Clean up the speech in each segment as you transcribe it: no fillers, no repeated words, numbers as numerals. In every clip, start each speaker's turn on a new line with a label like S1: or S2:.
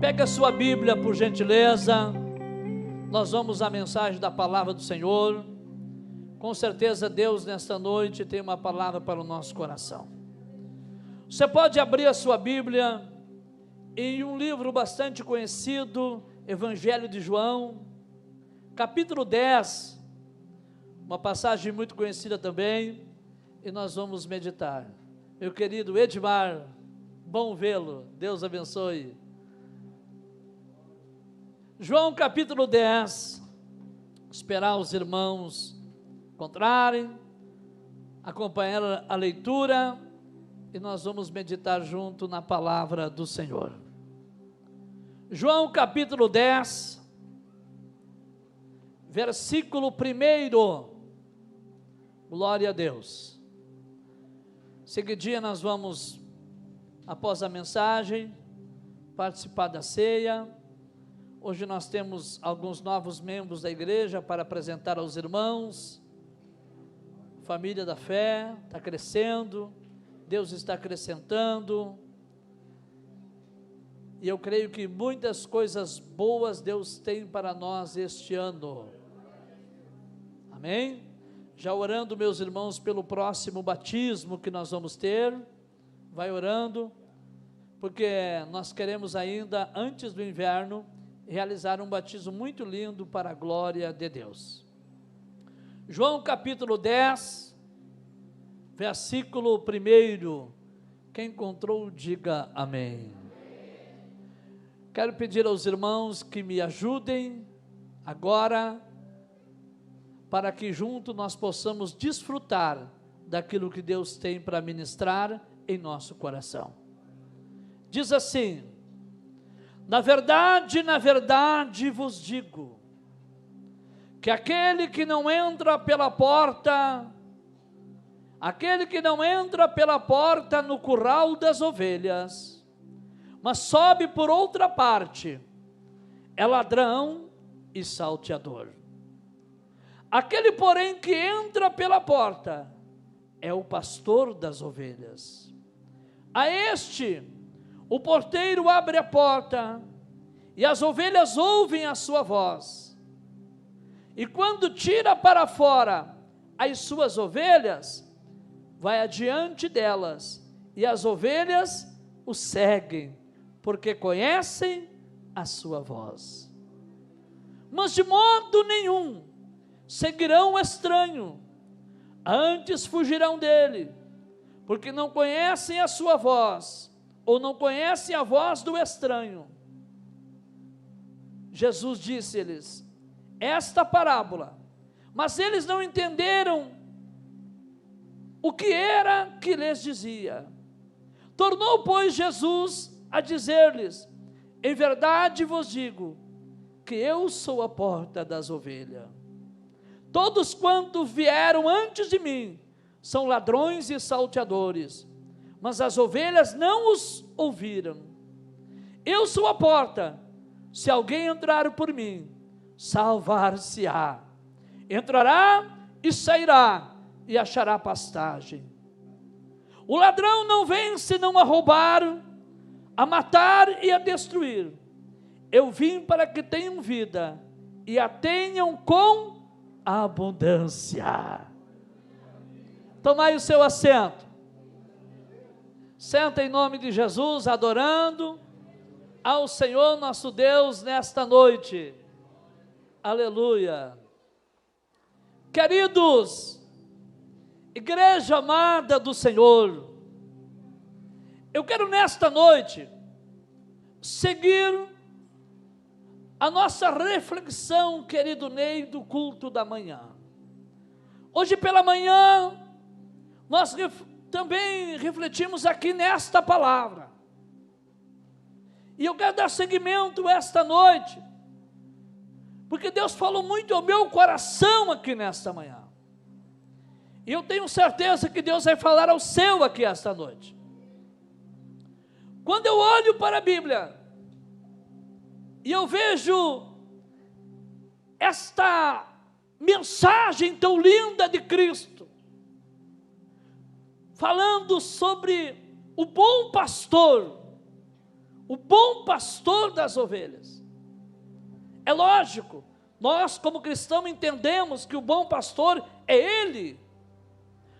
S1: Pega a sua Bíblia, por gentileza. Nós vamos à mensagem da palavra do Senhor. Com certeza Deus nesta noite tem uma palavra para o nosso coração. Você pode abrir a sua Bíblia em um livro bastante conhecido, Evangelho de João, capítulo 10, uma passagem muito conhecida também, e nós vamos meditar. Meu querido Edmar, bom vê-lo, Deus abençoe. João capítulo 10, esperar os irmãos encontrarem, acompanhar a leitura, e nós vamos meditar junto na palavra do Senhor. João capítulo 10, versículo 1, glória a Deus. Seguidinha nós vamos, após a mensagem, participar da ceia. Hoje nós temos alguns novos membros da igreja para apresentar aos irmãos. Família da fé está crescendo, Deus está acrescentando, e eu creio que muitas coisas boas Deus tem para nós este ano. Amém? Já orando, meus irmãos, pelo próximo batismo que nós vamos ter. Vai orando, porque nós queremos ainda, antes do inverno, realizar um batismo muito lindo para a glória de Deus. João capítulo 10, versículo 1, quem encontrou, diga amém. Quero pedir aos irmãos que me ajudem agora, para que junto nós possamos desfrutar daquilo que Deus tem para ministrar em nosso coração. Diz assim: na verdade vos digo, que aquele que não entra pela porta no curral das ovelhas, mas sobe por outra parte, é ladrão e salteador. Aquele, porém, que entra pela porta, é o pastor das ovelhas. A este, o porteiro abre a porta, e as ovelhas ouvem a sua voz. E quando tira para fora as suas ovelhas, vai adiante delas, e as ovelhas o seguem, porque conhecem a sua voz. Mas de modo nenhum seguirão o estranho, antes fugirão dele, porque não conhecem a sua voz, ou não conhecem a voz do estranho. Jesus disse-lhes esta parábola, mas eles não entenderam o que era que lhes dizia. Tornou, pois, Jesus a dizer-lhes: em verdade vos digo, que eu sou a porta das ovelhas. Todos quanto vieram antes de mim são ladrões e salteadores, mas as ovelhas não os ouviram. Eu sou a porta, se alguém entrar por mim, salvar-se-á. Entrará e sairá, e achará pastagem. O ladrão não vem senão a roubar, a matar e a destruir. Eu vim para que tenham vida, e a tenham com abundância. Tomai o seu assento. Senta em nome de Jesus, adorando ao Senhor nosso Deus nesta noite. Aleluia. Queridos, igreja amada do Senhor, eu quero nesta noite seguir a nossa reflexão, querido Ney, do culto da manhã. Hoje pela manhã, nós também refletimos aqui nesta palavra, e eu quero dar seguimento esta noite, porque Deus falou muito ao meu coração aqui nesta manhã, e eu tenho certeza que Deus vai falar ao seu aqui esta noite. Quando eu olho para a Bíblia, e eu vejo esta mensagem tão linda de Cristo, falando sobre o bom pastor, o bom pastor das ovelhas. É lógico, nós como cristãos entendemos que o bom pastor é Ele.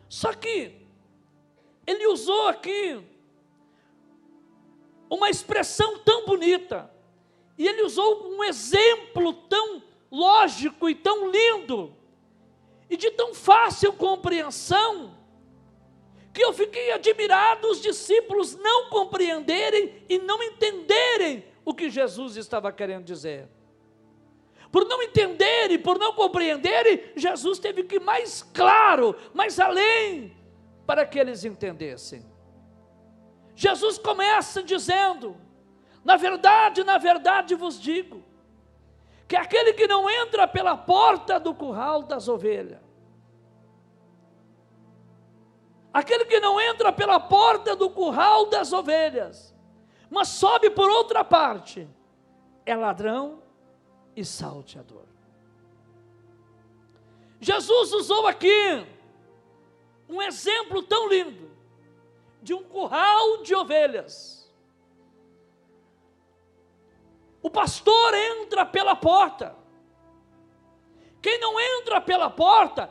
S1: Só que ele usou aqui uma expressão tão bonita, e ele usou um exemplo tão lógico e tão lindo, e de tão fácil compreensão, que eu fiquei admirado os discípulos não compreenderem e não entenderem o que Jesus estava querendo dizer. Por não entenderem, por não compreenderem, Jesus teve que ir mais claro, mais além, para que eles entendessem. Jesus começa dizendo: na verdade vos digo, que aquele que não entra pela porta do curral das ovelhas, aquele que não entra pela porta do curral das ovelhas, mas sobe por outra parte, é ladrão e salteador. Jesus usou aqui um exemplo tão lindo, de um curral de ovelhas. O pastor entra pela porta. Quem não entra pela porta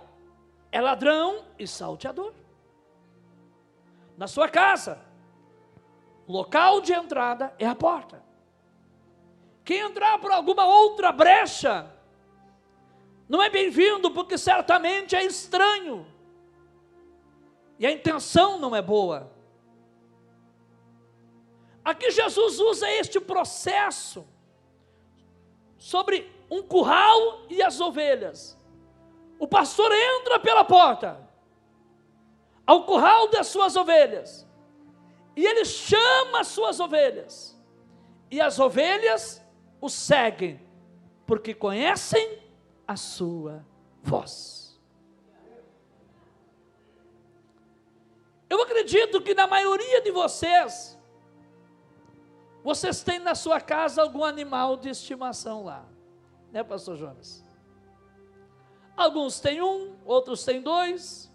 S1: é ladrão e salteador. Na sua casa, o local de entrada é a porta. Quem entrar por alguma outra brecha não é bem-vindo, porque certamente é estranho e a intenção não é boa. Aqui Jesus usa este processo sobre um curral e as ovelhas. O pastor entra pela porta ao curral das suas ovelhas, e ele chama as suas ovelhas, e as ovelhas o seguem, porque conhecem a sua voz. Eu acredito que na maioria de vocês têm na sua casa algum animal de estimação lá, né, pastor Jonas? Alguns têm um, outros têm dois,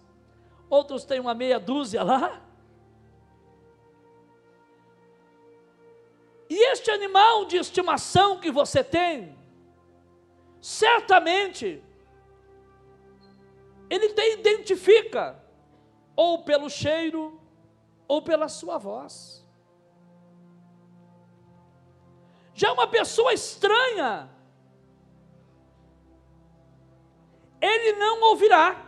S1: outros têm uma meia dúzia lá. E este animal de estimação que você tem, certamente, ele te identifica, ou pelo cheiro, ou pela sua voz. Já uma pessoa estranha, ele não ouvirá,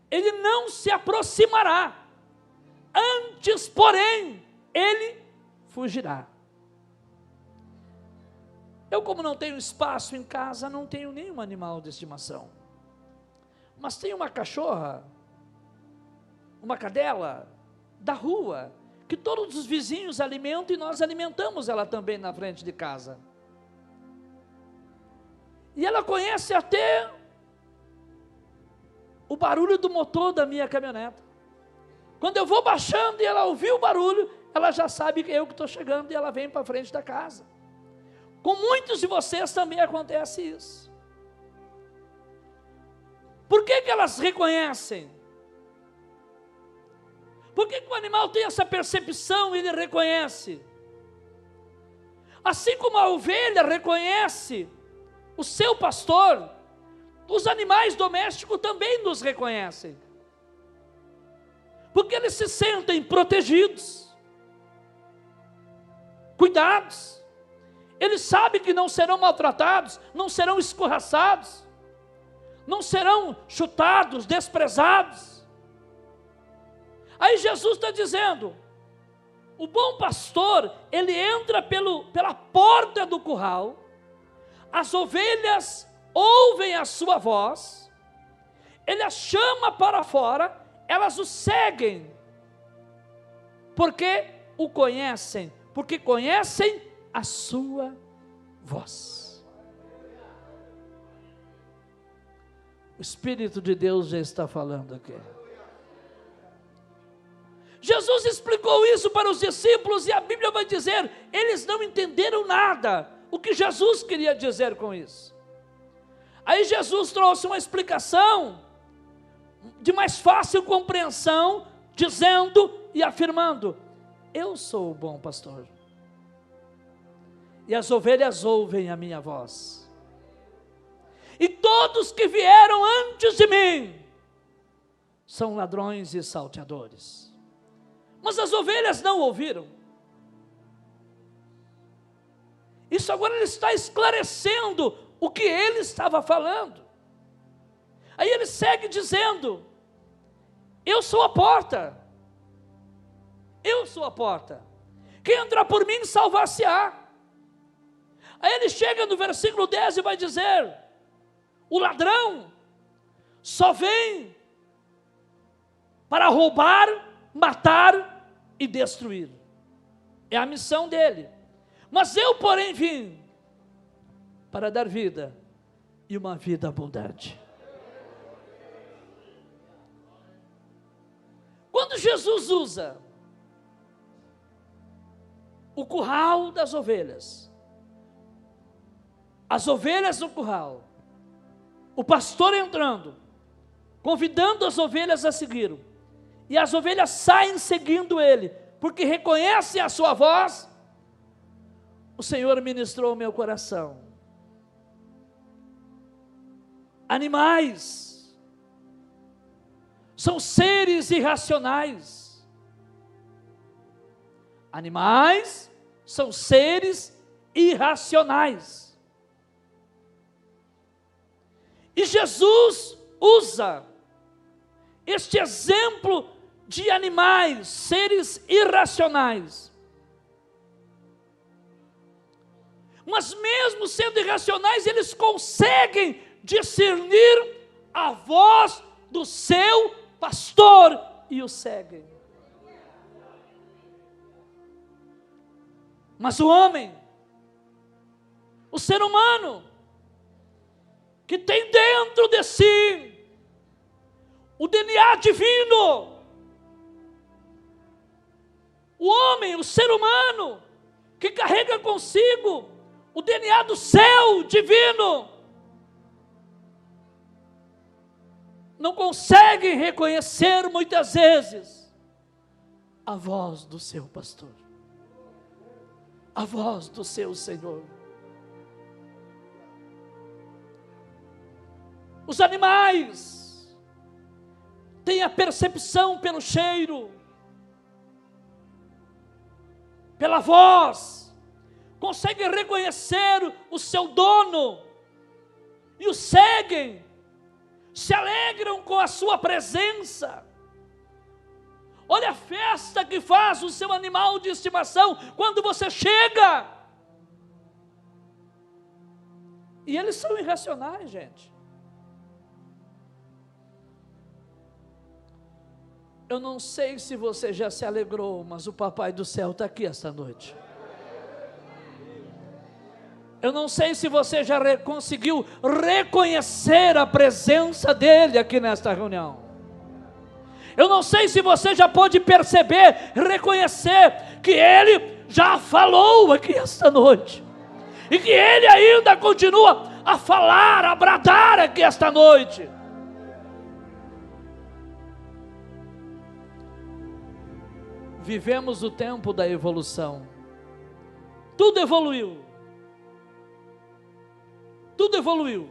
S1: ele não se aproximará, antes, porém, ele fugirá. Eu, como não tenho espaço em casa, não tenho nenhum animal de estimação, mas tenho uma cachorra, uma cadela da rua, que todos os vizinhos alimentam, e nós alimentamos ela também na frente de casa. E ela conhece até o barulho do motor da minha caminhonete. Quando eu vou baixando e ela ouviu o barulho, ela já sabe que eu que estou chegando, e ela vem para frente da casa. Com muitos de vocês também acontece isso. Por que elas reconhecem? Por que o animal tem essa percepção e ele reconhece? Assim como a ovelha reconhece o seu pastor, os animais domésticos também nos reconhecem. Porque eles se sentem protegidos, cuidados. Eles sabem que não serão maltratados, não serão escorraçados, não serão chutados, desprezados. Aí Jesus está dizendo, o bom pastor, ele entra pela porta do curral, as ovelhas ouvem a sua voz, ele as chama para fora, elas o seguem, porque o conhecem, porque conhecem a sua voz. O Espírito de Deus já está falando aqui. Jesus explicou isso para os discípulos, e a Bíblia vai dizer, eles não entenderam nada, o que Jesus queria dizer com isso. Aí Jesus trouxe uma explicação, de mais fácil compreensão, dizendo e afirmando, eu sou o bom pastor. e as ovelhas ouvem a minha voz. E todos que vieram antes de mim são ladrões e salteadores. Mas as ovelhas não ouviram. Isso agora ele está esclarecendo o que ele estava falando. Aí ele segue dizendo: eu sou a porta. Eu sou a porta. Quem entrar por mim salvar-se-á. Aí ele chega no versículo 10 e vai dizer: o ladrão só vem para roubar, matar e destruir. É a missão dele. Mas eu, porém, vim para dar vida e uma vida abundante. Quando Jesus usa o curral das ovelhas, as ovelhas no curral, o pastor entrando, convidando as ovelhas a seguir, e as ovelhas saem seguindo ele, porque reconhecem a sua voz, o Senhor ministrou ao meu coração. Animais são seres irracionais. Animais são seres irracionais. E Jesus usa este exemplo de animais, seres irracionais. Mas mesmo sendo irracionais, eles conseguem discernir a voz do seu pastor e o seguem. Mas o homem, o ser humano, que tem dentro de si o DNA divino, o homem, o ser humano, que carrega consigo o DNA do céu divino, não consegue reconhecer muitas vezes a voz do seu pastor, a voz do seu Senhor. Os animais têm a percepção pelo cheiro, pela voz, conseguem reconhecer o seu dono e o seguem, se alegram com a sua presença. Olha a festa que faz o seu animal de estimação quando você chega. E eles são irracionais, gente. Eu não sei se você já se alegrou, mas o Papai do Céu está aqui esta noite. Eu não sei se você já conseguiu reconhecer a presença dEle aqui nesta reunião. Eu não sei se você já pôde perceber, reconhecer que Ele já falou aqui esta noite. E que Ele ainda continua a falar, a bradar aqui esta noite. Vivemos o tempo da evolução. Tudo evoluiu. Tudo evoluiu.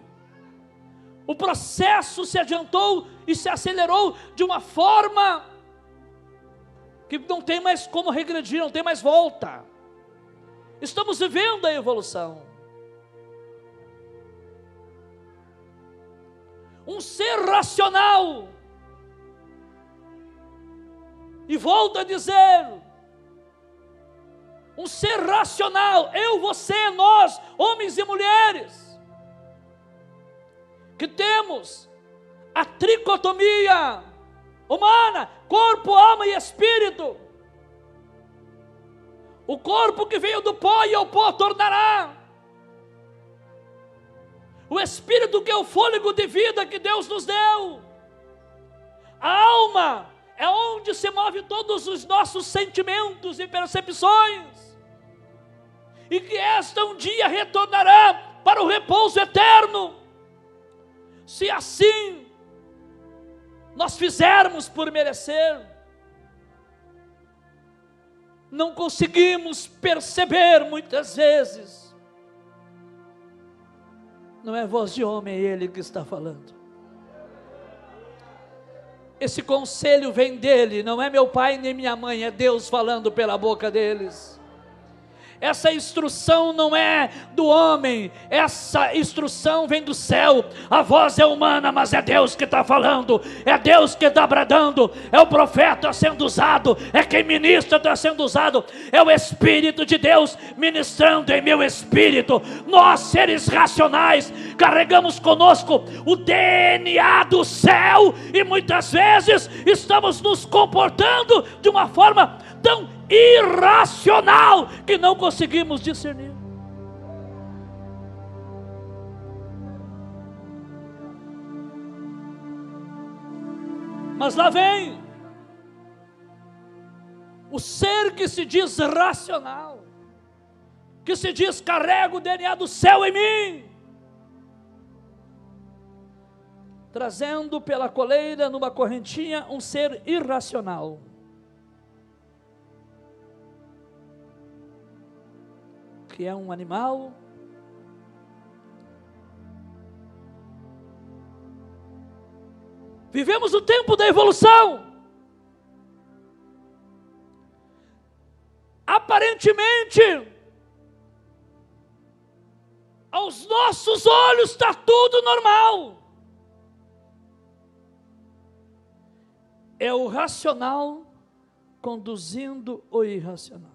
S1: O processo se adiantou e se acelerou de uma forma que não tem mais como regredir, não tem mais volta. Estamos vivendo a evolução. Um ser racional, e volto a dizer, um ser racional, eu, você, nós, homens e mulheres, que temos a tricotomia humana, corpo, alma e espírito. O corpo que veio do pó e ao pó tornará. O espírito que é o fôlego de vida que Deus nos deu. A alma é onde se move todos os nossos sentimentos e percepções. E que esta um dia retornará para o repouso eterno. Se assim nós fizermos por merecer, não conseguimos perceber muitas vezes Não é voz de homem, é Ele que está falando. Esse conselho vem dele, não é meu pai nem minha mãe, é Deus falando pela boca deles. Essa instrução não é do homem, essa instrução vem do céu. A voz é humana, mas é Deus que está falando, é Deus que está bradando, é o profeta sendo usado, é quem ministra está sendo usado, é o Espírito de Deus ministrando em meu espírito. Nós, seres racionais, carregamos conosco o DNA do céu e muitas vezes estamos nos comportando de uma forma tão irracional que não conseguimos discernir. Mas lá vem o ser que se diz racional, que se diz carrega o DNA do céu em mim, trazendo pela coleira numa correntinha um ser irracional. Que é um animal, vivemos o tempo da evolução. Aparentemente, aos nossos olhos está tudo normal. É o racional conduzindo o irracional.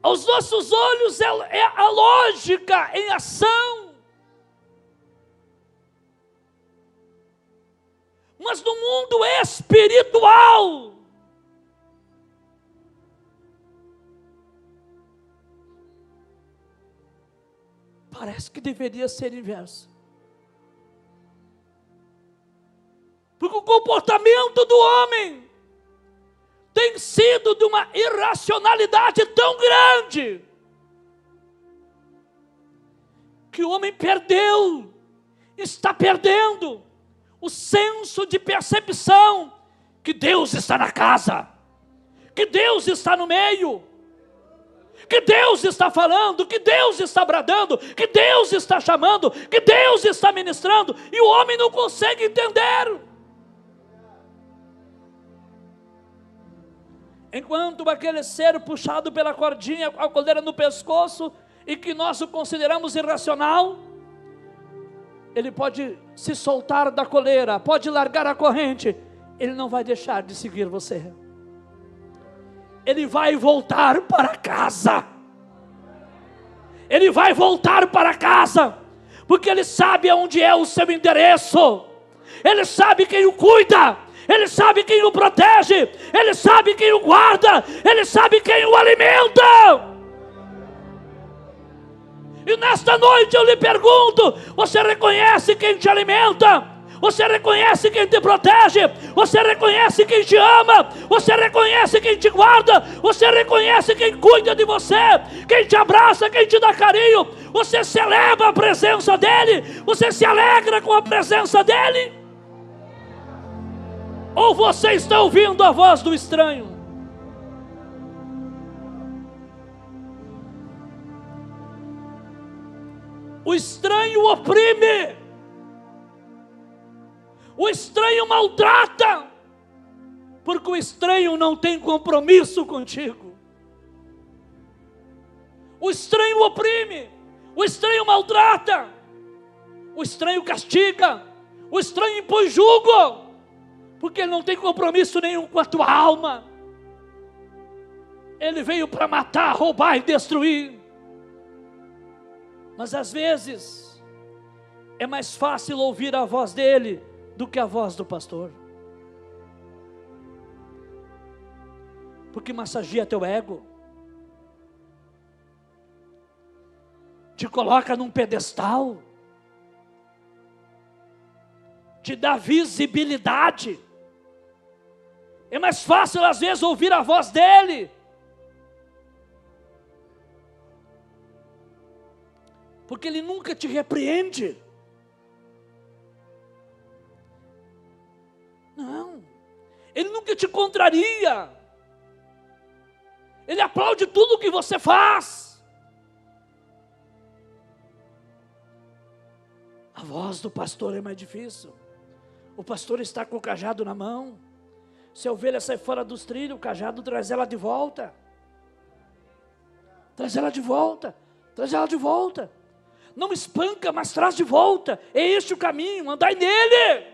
S1: Aos nossos olhos é a lógica em ação. Mas no mundo espiritual, parece que deveria ser inverso. Porque o comportamento do homem tem sido de uma irracionalidade tão grande, que o homem está perdendo o senso de percepção que Deus está na casa, que Deus está no meio, que Deus está falando, que Deus está bradando, que Deus está chamando, que Deus está ministrando, e o homem não consegue entender. Enquanto aquele ser puxado pela cordinha, a coleira no pescoço, e que nós o consideramos irracional, ele pode se soltar da coleira, pode largar a corrente, ele não vai deixar de seguir você. Ele vai voltar para casa. Ele vai voltar para casa, porque ele sabe aonde é o seu endereço, ele sabe quem o cuida, ele sabe quem o protege, ele sabe quem o guarda, ele sabe quem o alimenta. E nesta noite eu lhe pergunto: você reconhece quem te alimenta? Você reconhece quem te protege? Você reconhece quem te ama? Você reconhece quem te guarda? Você reconhece quem cuida de você? Quem te abraça, quem te dá carinho? Você celebra a presença dele? Você se alegra com a presença dele? Ou você está ouvindo a voz do estranho? O estranho oprime, o estranho maltrata, porque o estranho não tem compromisso contigo. O estranho oprime, o estranho maltrata, o estranho castiga, o estranho impõe jugo, porque ele não tem compromisso nenhum com a tua alma. Ele veio para matar, roubar e destruir. Mas às vezes é mais fácil ouvir a voz dele do que a voz do pastor, porque massageia teu ego, te coloca num pedestal, te dá visibilidade. É mais fácil às vezes ouvir a voz dele, porque ele nunca te repreende. Não, ele nunca te contraria. Ele aplaude tudo o que você faz. A voz do pastor é mais difícil. O pastor está com o cajado na mão. Se a ovelha sai fora dos trilhos, o cajado traz ela de volta. Traz ela de volta. Traz ela de volta. Não espanca, mas traz de volta. É este o caminho, andai nele.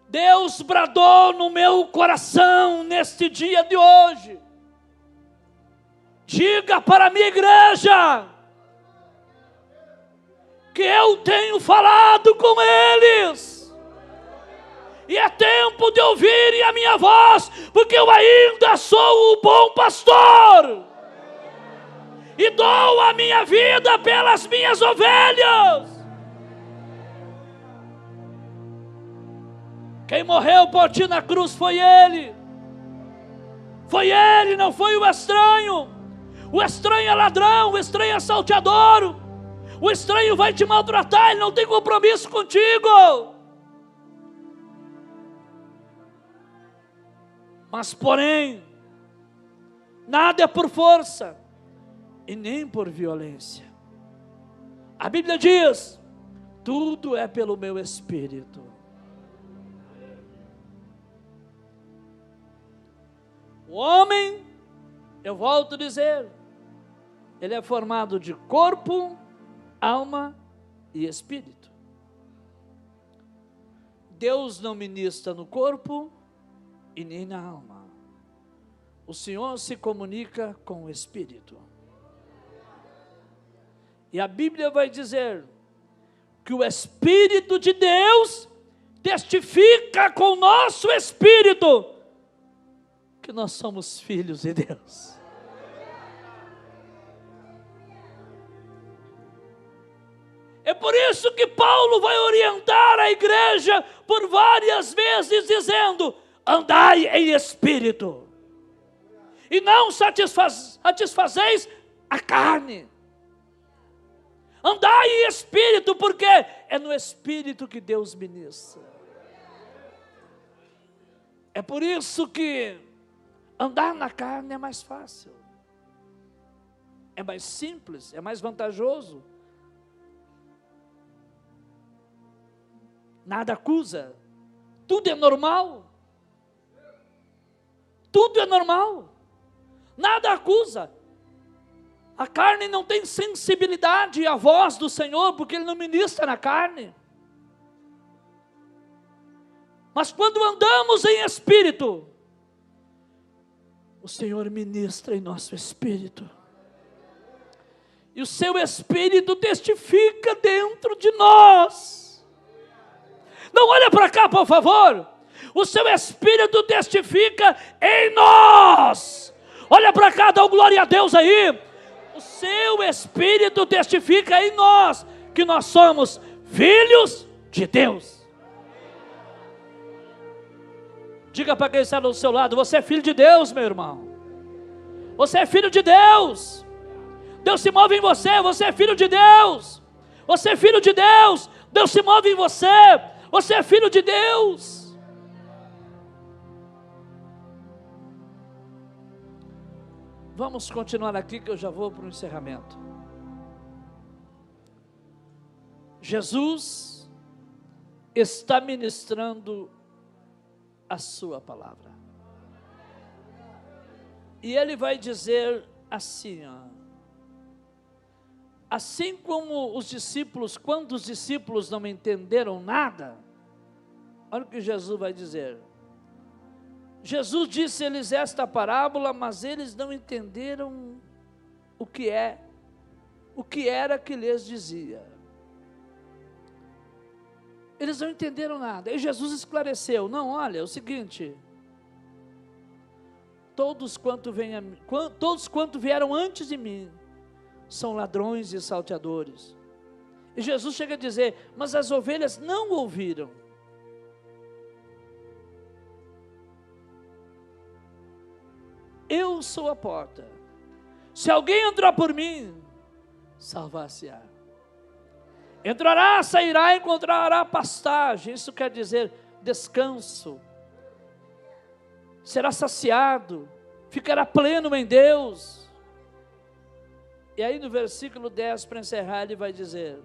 S1: Deus bradou no meu coração neste dia de hoje. Diga para a minha igreja que eu tenho falado com eles. E é tempo de ouvirem a minha voz, porque eu ainda sou o bom pastor. E dou a minha vida pelas minhas ovelhas. Quem morreu por ti na cruz foi Ele. Foi Ele, não foi o estranho. O estranho é ladrão, o estranho é salteador. O estranho vai te maltratar, ele não tem compromisso contigo. Mas porém, nada é por força e nem por violência. A Bíblia diz, tudo é pelo meu Espírito. O homem, eu volto a dizer, ele é formado de corpo, alma e espírito. Deus não ministra no corpo e nem na alma. O Senhor se comunica com o Espírito. E a Bíblia vai dizer que o Espírito de Deus testifica com o nosso espírito que nós somos filhos de Deus. É por isso que Paulo vai orientar a igreja por várias vezes dizendo, andai em espírito, e não satisfazeis a carne. Andai em espírito, porque é no espírito que Deus ministra. É por isso que andar na carne é mais fácil, é mais simples, é mais vantajoso. Nada acusa, tudo é normal. Tudo é normal, nada acusa. A carne não tem sensibilidade à voz do Senhor, porque Ele não ministra na carne. Mas quando andamos em espírito, o Senhor ministra em nosso espírito. E o seu espírito testifica dentro de nós. Não olha para cá, por favor. O seu espírito testifica em nós. Olha para cá, dá glória a Deus aí. O seu espírito testifica em nós que nós somos filhos de Deus. Diga para quem está do seu lado, você é filho de Deus, meu irmão. Você é filho de Deus. Deus se move em você, você é filho de Deus. Você é filho de Deus, Deus se move em você. Você é filho de Deus. Vamos continuar aqui que eu já vou para o encerramento. Jesus está ministrando a sua palavra. E Ele vai dizer assim, assim como os discípulos, quando os discípulos não entenderam nada, olha o que Jesus vai dizer. Jesus disse-lhes esta parábola, mas eles não entenderam o que era que lhes dizia. Eles não entenderam nada. E Jesus esclareceu, não, olha, é o seguinte, todos quanto vieram antes de mim, são ladrões e salteadores. E Jesus chega a dizer, mas as ovelhas não ouviram. Eu sou a porta. Se alguém entrar por mim, salvar-se-á. Entrará, sairá, encontrará pastagem. Isso quer dizer descanso. Será saciado. Ficará pleno em Deus. E aí no versículo 10, para encerrar, ele vai dizer: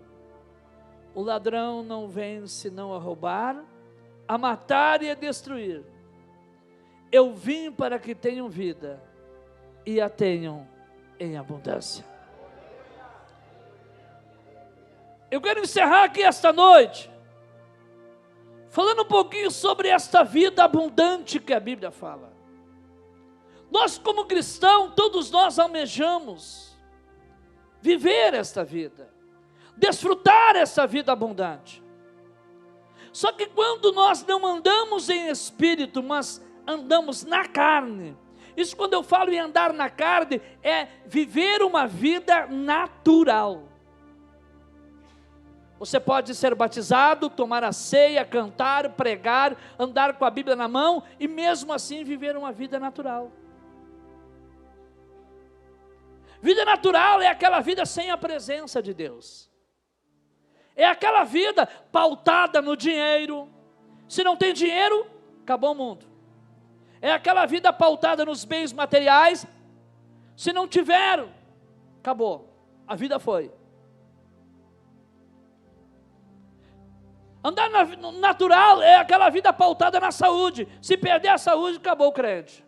S1: o ladrão não vem senão a roubar, a matar e a destruir. Eu vim para que tenham vida e a tenham em abundância. Eu quero encerrar aqui esta noite falando um pouquinho sobre esta vida abundante que a Bíblia fala. Nós como cristãos, todos nós almejamos viver esta vida, desfrutar essa vida abundante. Só que quando nós não andamos em espírito, mas andamos na carne, isso quando eu falo em andar na carne, é viver uma vida natural. Você pode ser batizado, tomar a ceia, cantar, pregar, andar com a Bíblia na mão e mesmo assim viver uma vida natural. Vida natural é aquela vida sem a presença de Deus. É aquela vida pautada no dinheiro. Se não tem dinheiro, acabou o mundo. É aquela vida pautada nos bens materiais. Se não tiver, acabou. A vida foi. Andar no natural é aquela vida pautada na saúde. Se perder a saúde, acabou o crente.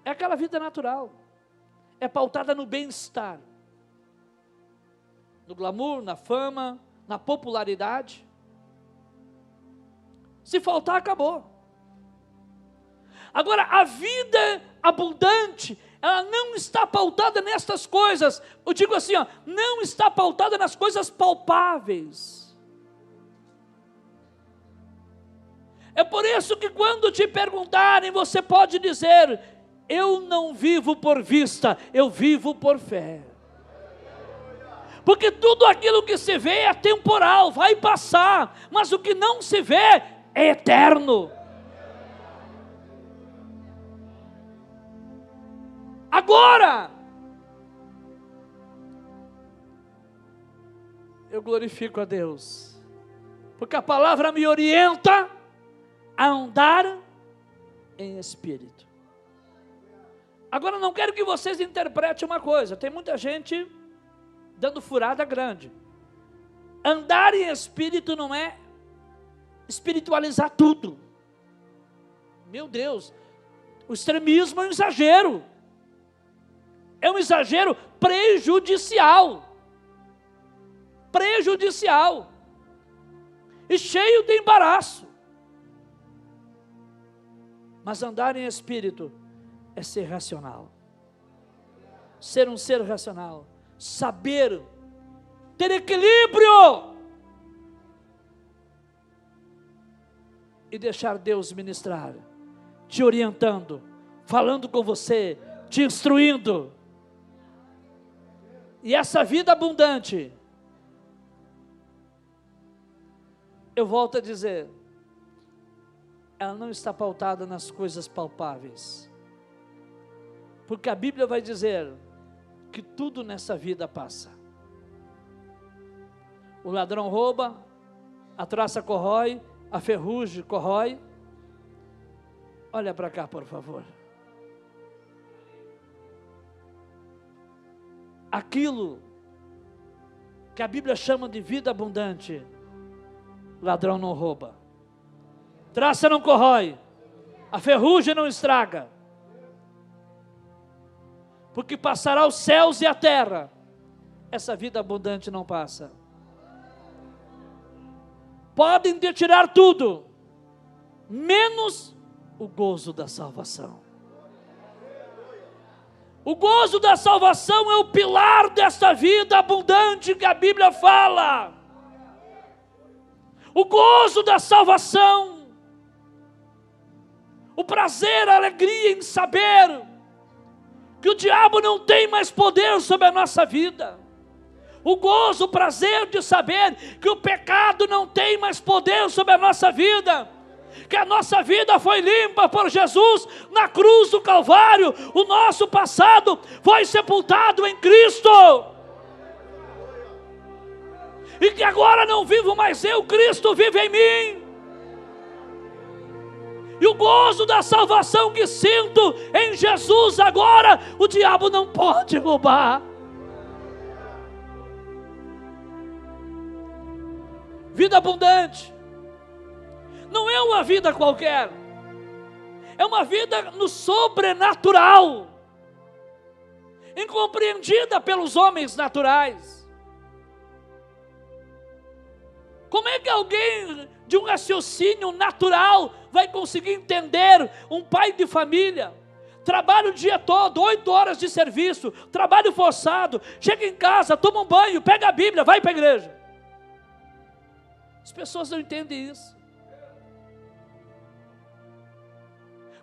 S1: É aquela vida natural. É pautada no bem-estar. No glamour, na fama, na popularidade. Se faltar, acabou. Agora, a vida abundante, ela não está pautada nestas coisas. Eu digo assim, ó, não está pautada nas coisas palpáveis. É por isso que quando te perguntarem, você pode dizer: eu não vivo por vista, eu vivo por fé. Porque tudo aquilo que se vê é temporal, vai passar, mas o que não se vê é eterno. Agora, eu glorifico a Deus, porque a palavra me orienta a andar em espírito. Agora, não quero que vocês interpretem uma coisa, tem muita gente dando furada grande. Andar em espírito não é espiritualizar tudo. Meu Deus, o extremismo é um exagero. É um exagero prejudicial. Prejudicial. E cheio de embaraço. Mas andar em espírito é ser racional. Ser um ser racional. Saber. Ter equilíbrio. E deixar Deus ministrar. Te orientando. Falando com você. Te instruindo. E essa vida abundante, eu volto a dizer, ela não está pautada nas coisas palpáveis. Porque a Bíblia vai dizer que tudo nessa vida passa. O ladrão rouba, a traça corrói, a ferrugem corrói. Olha para cá, por favor. Aquilo que a Bíblia chama de vida abundante, ladrão não rouba, traça não corrói, a ferrugem não estraga, porque passará os céus e a terra, essa vida abundante não passa. Podem te tirar tudo, menos o gozo da salvação. O gozo da salvação é o pilar desta vida abundante que a Bíblia fala. O gozo da salvação, o prazer, a alegria em saber que o diabo não tem mais poder sobre a nossa vida. O gozo, o prazer de saber que o pecado não tem mais poder sobre a nossa vida. Que a nossa vida foi limpa por Jesus na cruz do Calvário. O nosso passado foi sepultado em Cristo. E que agora não vivo mais eu, Cristo vive em mim. E o gozo da salvação que sinto em Jesus agora, o diabo não pode roubar. Vida abundante não é uma vida qualquer, é uma vida no sobrenatural, incompreendida pelos homens naturais. Como é que alguém de um raciocínio natural vai conseguir entender um pai de família? Trabalha o dia todo, 8 horas de serviço, trabalho forçado, chega em casa, toma um banho, pega a Bíblia, vai para a igreja. As pessoas não entendem isso.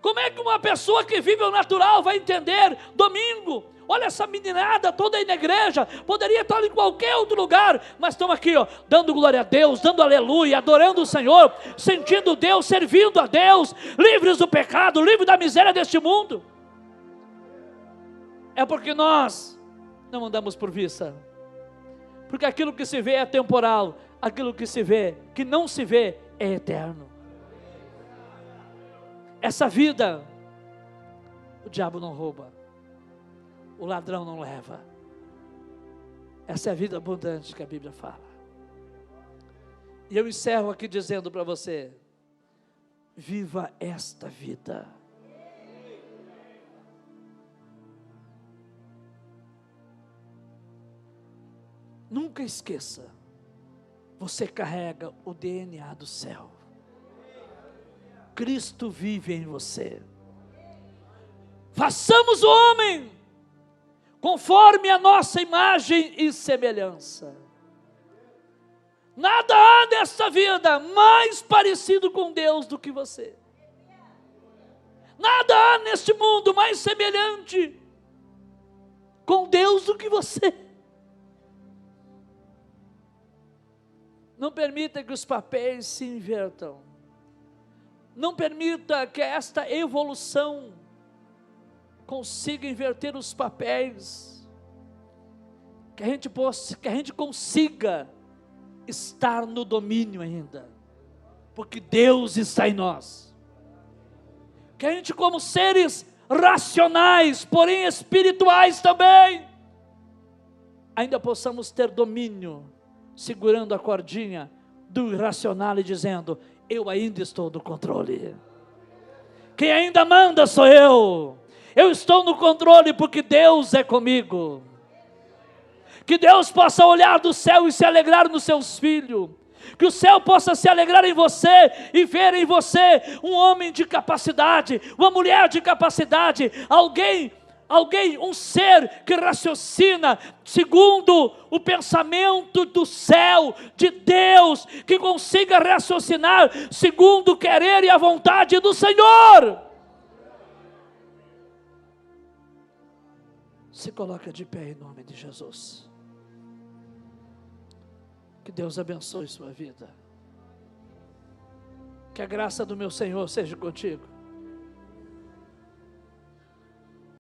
S1: Como é que uma pessoa que vive o natural vai entender domingo? Olha essa meninada toda aí na igreja, poderia estar em qualquer outro lugar, mas estão aqui, ó, dando glória a Deus, dando aleluia, adorando o Senhor, sentindo Deus, servindo a Deus, livres do pecado, livres da miséria deste mundo. É porque nós não andamos por vista, porque aquilo que se vê é temporal, aquilo que se vê, que não se vê, é eterno. Essa vida, o diabo não rouba, o ladrão não leva. Essa é a vida abundante que a Bíblia fala. E eu encerro aqui dizendo para você: viva esta vida. Nunca esqueça, você carrega o DNA do céu. Cristo vive em você. Façamos o homem conforme a nossa imagem e semelhança. Nada há nesta vida mais parecido com Deus do que você. Nada há neste mundo mais semelhante com Deus do que você. Não permita que os papéis se invertam. Não permita que esta evolução consiga inverter os papéis. Que a gente consiga estar no domínio ainda. Porque Deus está em nós. Que a gente, como seres racionais, porém espirituais também, ainda possamos ter domínio, segurando a cordinha do irracional e dizendo: eu ainda estou no controle. Quem ainda manda sou eu. Eu estou no controle porque Deus é comigo. Que Deus possa olhar do céu e se alegrar nos seus filhos. Que o céu possa se alegrar em você e ver em você um homem de capacidade, uma mulher de capacidade, alguém, um ser que raciocina segundo o pensamento do céu, de Deus, que consiga raciocinar segundo o querer e a vontade do Senhor. Se coloca de pé em nome de Jesus. Que Deus abençoe sua vida. Que a graça do meu Senhor seja contigo.